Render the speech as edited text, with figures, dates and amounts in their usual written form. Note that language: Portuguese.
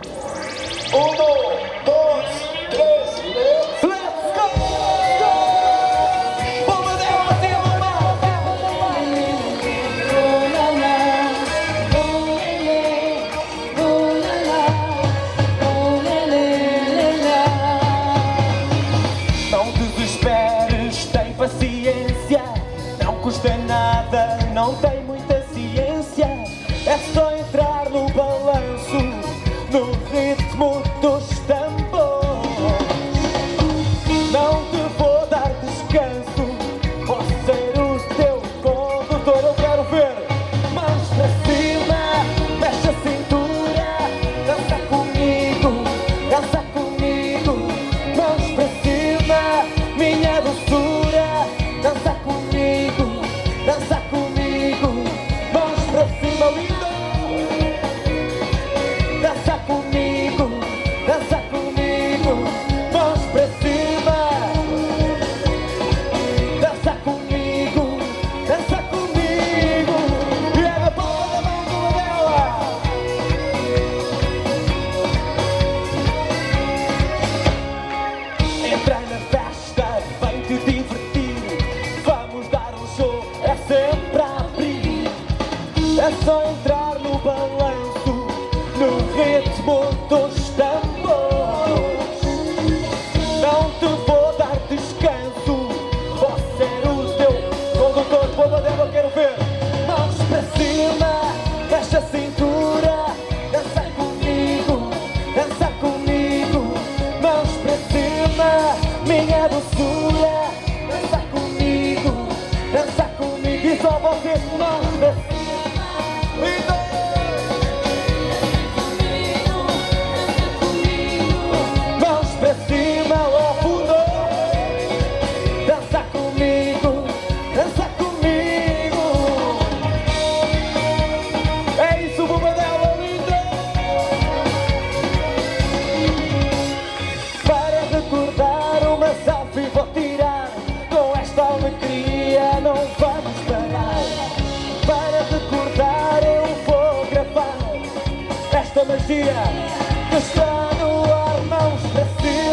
Um, dois, três, let's go! Bomba dela, tem a Não desesperes, tem paciência. Não custa nada, não tem muita ciência. É só entrar no balanço, no ritmo dos tambores. Não te vou dar descanso, vou ser o teu condutor. Eu quero ver mãos para cima, mexe a cintura, dança comigo, dança comigo. Mãos para cima, minha doçura, dança comigo, dança comigo. Mãos para cima, linda. Dança comigo, dança comigo, mãos pra cima. Dança comigo, dança comigo. E é na palma da mão dela. Entra na festa, vem te divertir. Vamos dar um show, é sempre a abrir. É só entrar no balanço, no ritmo dos tambores. Não te vou dar descanso, vou ser o teu condutor. Bomba dela, eu quero ver mãos para cima, mexe a cintura, dança comigo, dança comigo. Mãos para cima, minha doçura, dança comigo, dança comigo. E só você, mãos para cima. Mãos pra cima, ao fundo. Dança comigo, dança comigo. É isso, bomba dela, linda. Para recordar uma selfie vou tirar. Com esta alegria não vamos parar. Para recordar eu vou gravar esta magia que está no ar. Mãos para cima.